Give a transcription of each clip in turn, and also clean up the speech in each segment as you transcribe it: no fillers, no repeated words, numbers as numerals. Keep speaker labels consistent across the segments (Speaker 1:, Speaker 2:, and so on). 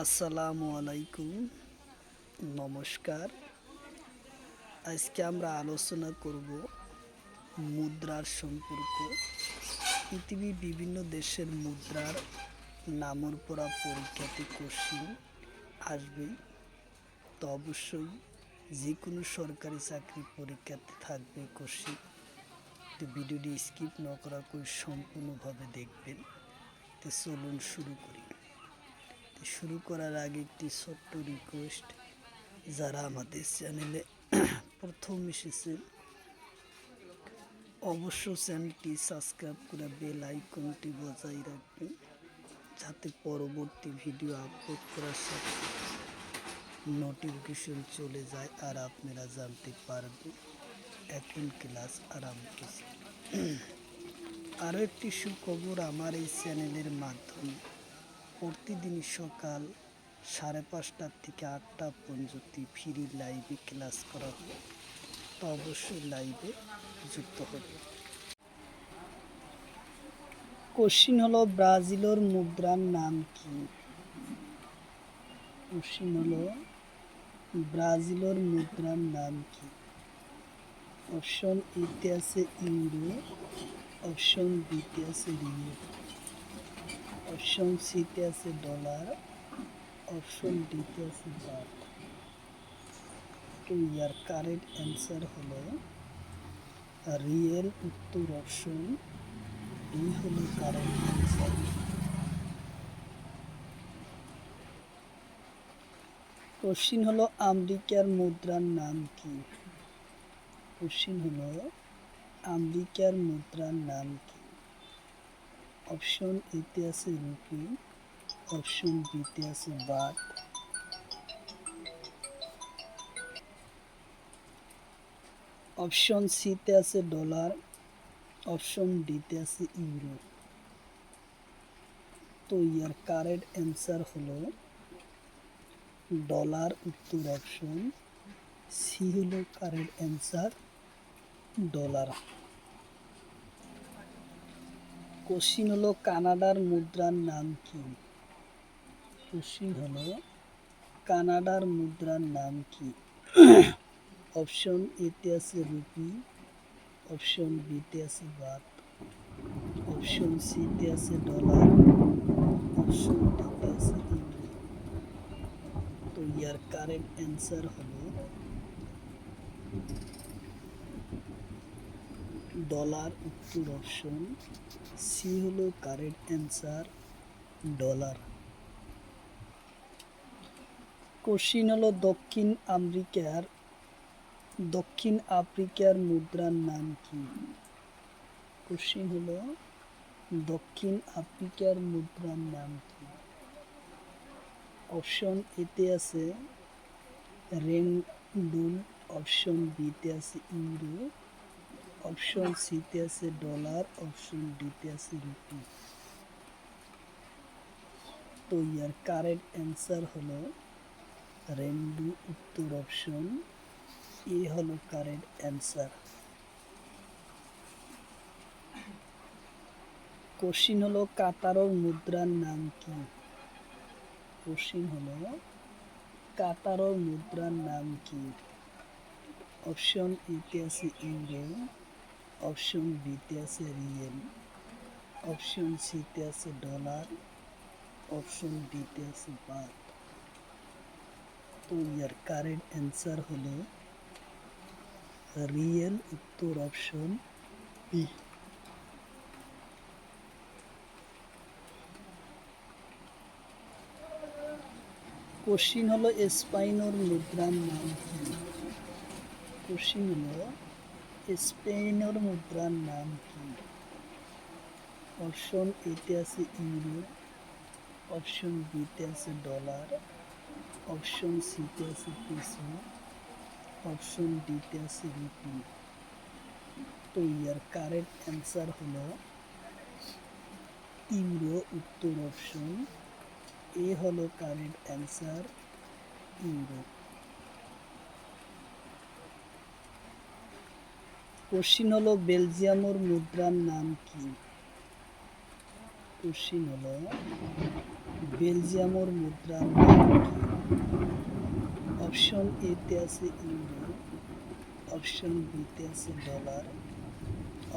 Speaker 1: আসসালামু আলাইকুম, নমস্কার। আজকে আমরা আলোচনা করব মুদ্রার সম্পর্ক। পৃথিবীর বিভিন্ন দেশের মুদ্রার নামের পড়া পরীক্ষাতে কোশ্চিন আসবেই। তো অবশ্যই যে কোনো সরকারি চাকরি পরীক্ষাতে থাকবে কোশ্চিন। তো ভিডিওটি স্কিপ না করা করে সম্পূর্ণভাবে দেখবেন। তো চলুন শুরু করি। শুরু করার আগে একটি ছোট্ট রিকোয়েস্ট, যারা আমাদের চ্যানেলে প্রথম এসেছেন অবশ্য চ্যানেলটি সাবস্ক্রাইব করে বেল আইকনটি বজায় রাখবেন, যাতে পরবর্তী ভিডিও আপলোড করার সাথে নোটিফিকেশন চলে যায় আর আপনারা জানতে পারবেন এখন ক্লাস আরম্ভ হয়েছে। আরও একটি সুখবর, আমার এই চ্যানেলের মাধ্যমে প্রতিদিন সকাল 5:30 থেকে 8টা পর্যন্ত ফ্রি লাইভে ক্লাস করা হয়। তো অবশ্যই লাইভে যুক্ত হবে। কোশ্চিন হলো, ব্রাজিলের মুদ্রার নাম কি? কোশ্চিন হলো, ব্রাজিলের মুদ্রার নাম কি? অপশন এতে আছে ইউরো, অপশন বিতে আছে রিয়েল, অপশন সিতে আছে ডলার, অপশন ডিতে আছে বাট। তো ইয়ার কারেক্ট অ্যান্সার হলো রিয়েল, উত্তর অপশন ডি হলো কারেক্ট অ্যান্সার। কোশ্চিন হলো, আমেরিকার মুদ্রার নাম কি? কোশ্চিন হলো, আমেরিকার মুদ্রার নাম কি? অপশন এতে আছে রুপি, অপশন বিতে আছে বাট, অপশন সিতে আছে ডলার, অপশন ডিতে আছে ইউরো। তো ইয়ার কারেক্ট অ্যান্সার হলো ডলার, উত্তর অপশন সি হলো কারেক্ট অ্যান্সার, ডলার। কোশ্চিন হলো, কানাডার মুদ্রার নাম কি? কোশ্চিন হলো, কানাডার মুদ্রার নাম কি? অপশন এতে আছে রুপি, অপশন বিতে আছে বাট, অপশন সিতে আছে ডলার, অপশন ডিতে আছে ইউরো। তো ইয়ার কারেক্ট অ্যান্সার হলো ডলার, উত্তর অপশন সি হলো কারেক্ট অ্যান্সার, ডলার। কোশ্চিন হলো, দক্ষিণ আফ্রিকার মুদ্রার নাম কি? কোশ্চিন হলো, দক্ষিণ আফ্রিকার মুদ্রার নাম কি? অপশন এতে আছে রেন্ডুল, অপশন বিতে আছে ইউরো, অপশন সিতে আছে ডলার, অপশন ডিতে আছে রুপি। তো ইয়ার কারেক্ট অ্যান্সার হলো রেন্ডু, উত্তর অপশন এ হলো কারেক্ট অ্যান্সার। কোশ্চিন হলো, কাতারের মুদ্রার নাম কি? কোশ্চিন হলো, কাতারের মুদ্রার নাম কি? অপশন এতে আছে ইউরো, অপশন বিতে আছে রিয়েল, অপশন সিতে আছে ডলার, অপশন ডিতে আছে বাট। তো ইয়ার কারেক্ট অ্যান্সার হলো রিয়েল, উত্তর অপশন বি। কোশ্চিন হলো, স্পেনের মুদ্রার নাম কি? কোশ্চিন হলো, স্পেনের মুদ্রার নাম কি? অপশন এতে আছে ইউরো, অপশন বিতে আছে ডলার, অপশন সিতে আছে পেসো, অপশন ডিতে আছে রুপি। তো ইয়ার কারেক্ট অ্যান্সার হলো ইউরো, উত্তর অপশন এ হলো কারেক্ট অ্যান্সার, ইউরো। কোশ্চিন হলো, বেলজিয়ামের মুদ্রার নাম কি? কোশ্চিন হলো, বেলজিয়ামের মুদ্রার নাম কি? অপশন এ তে আছে ইউরো, অপশন বি তে আছে ডলার,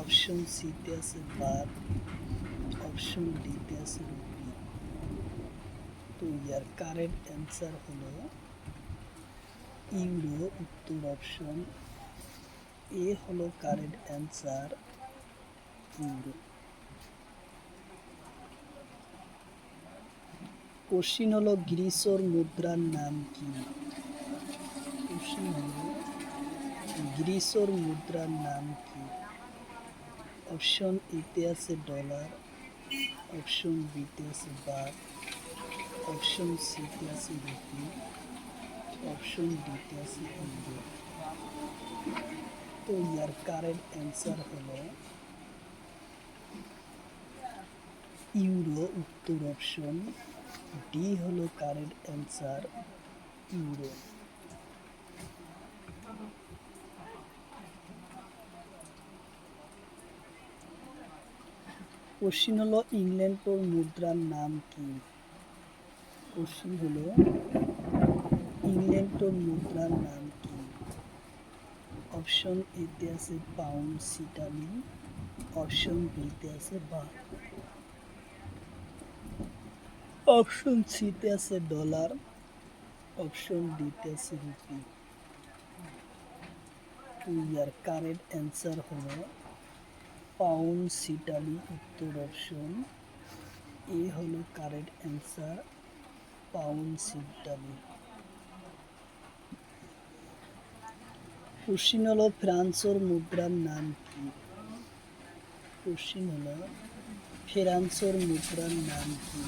Speaker 1: অপশন সি তে আছে বাত, অপশন ডি তে আছে রুপি। তো ইয়ার কারেক্ট অ্যান্সার হলো ইউরো, উত্তর অপশন এ হলো কারেক্ট অ্যান্সার, ইউরো। কোশ্চিন হলো গ্রিসর মুদ্রার নাম কি? কোশ্চিন হলো গ্রিসর মুদ্রার নাম কি? অপশন এ তে আছে ডলার, অপশন বি তে আছে বাত, অপশন সি তে আছে রুপি, অপশন ডি তে আছে ইউরো। তো ইয়ার কারেক্ট অ্যান্সার হলো ইউরো, উত্তর অপশন ডি হলো কারেক্ট অ্যান্সার, ইউরো। কোশ্চিন হলো ইংল্যান্ডের মুদ্রার নাম কি? কোশ্চিন হলো ইংল্যান্ডের মুদ্রার নাম কি? অপশন এ তে আছে পাউন্ড সিটালি, অপশন বি তে আছে বাত, অপশন সি তে আছে ডলার, অপশন ডি তে আছে রুপি। তো ইয়ার কারেক্ট অ্যান্সার হলো পাউন্ড সিটালি, উত্তর অপশন এ হলো কারেক্ট অ্যান্সার, পাউন্ড সিটালি। কোশ্চিন হলো ফ্রান্সের মুদ্রার নাম কি? কোশ্চিন হলো ফ্রান্সের মুদ্রার নাম কি?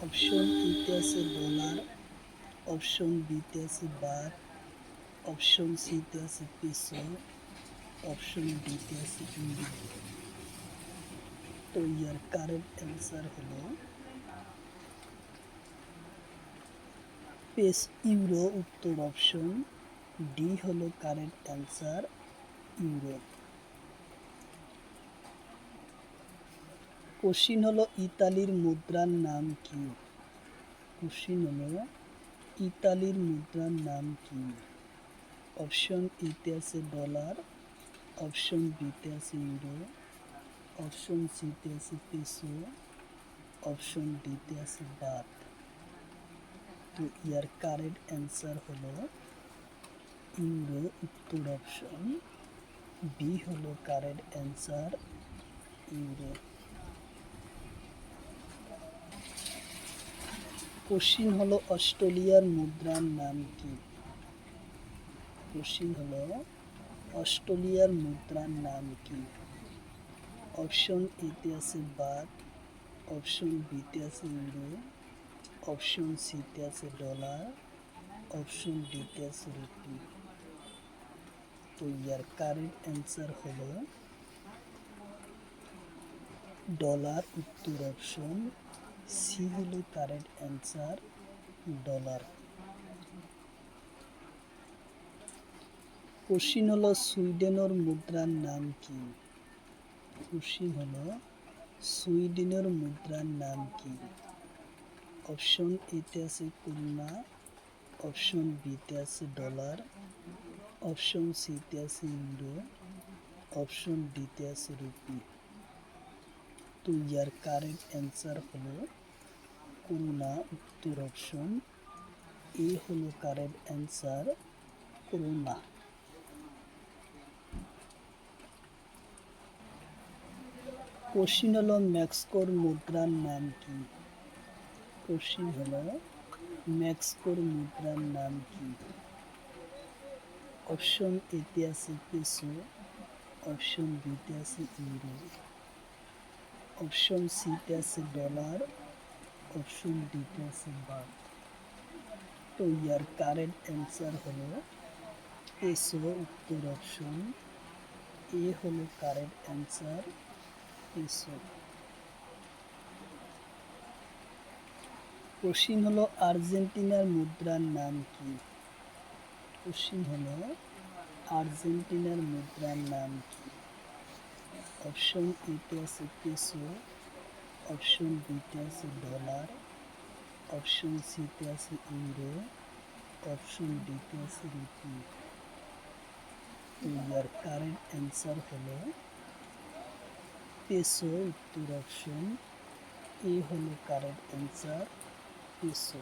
Speaker 1: অপশন এ তে আছে ডলার, অপশন বি তে আছে বাত, অপশন সি তে আছে পেসো, অপশন ডি তে আছে ইউরো। তো ইয়ার কারেক্ট অ্যান্সার হলো ইউরো, উত্তর অপশন ডি হলো কারেক্ট অ্যান্সার, ইউরো। কোশ্চিন হলো ইতালির মুদ্রার নাম কি? কোশ্চিন হলো ইতালির মুদ্রার নাম কি? অপশন এ তে আছে ডলার, অপশন বি তে আছে ইউরো, অপশন সি তে আছে পেসো, অপশন ডি তে আছে বাত। তো ইয়ার কারেক্ট অ্যান্সার হলো ইউরো, উত্তর অপশন বি হলো কারেক্ট অ্যান্সার, ইউরো। কোশ্চিন হলো অস্ট্রেলিয়ার মুদ্রার নাম কি? কোশ্চিন হলো অস্ট্রেলিয়ার মুদ্রার নাম কি? অপশন এ তে আছে বাত, অপশন বি তে আছে ইউরো, অপশন সি তে আছে ডলার, অপশন ডি তে আছে রুপি। তো ইয়ার কারেক্ট অ্যান্সার হলো ডলার, উত্তর অপশন সি হলো কারেক্ট অ্যান্সার, ডলার। কোশ্চিন হলো সুইডেনের মুদ্রার নাম কি? কোশ্চিন হলো সুইডেনের মুদ্রার নাম কি? অপশন এ তে আছে করোনা, অপশন বি তে আছে ডলার, অপশন সি তে আছে ইউরো, অপশন ডি তে আছে রুপি। তো ইয়ার কারেক্ট অ্যান্সার হলো করোনা, উত্তর অপশন এ হলো কারেক্ট অ্যান্সার, করোনা। কোশ্চিন হলো মেক্সিকোর মুদ্রার নাম কি? কোশ্চিন হলো মেক্সিকোর মুদ্রার নাম কি? অপশন এ তে আছে পেসো, অপশন বি তে আছে ইউরো, অপশন সি তে আছে ডলার, অপশন ডি তে আছে বাত। তো ইয়ার কারেক্ট অ্যান্সার হলো পেসো, উত্তর অপশন এ হলো কারেক্ট অ্যান্সার, পেসো। কোশ্চিন হলো আর্জেন্টিনার মুদ্রার নাম কি? কোশ্চিন হলো আর্জেন্টিনার মুদ্রার নাম কি? অপশন এ তে আছে পেসো, অপশন বিতে আছে ডলার, অপশন সিতে আছে ইউরো, অপশন ডিতে আছে রুপি। তো ইয়ার কারেন্ট অ্যান্সার হলো পেসো। উত্তর অপশন এ হলো কারেন্ট অ্যান্সার, পেসো।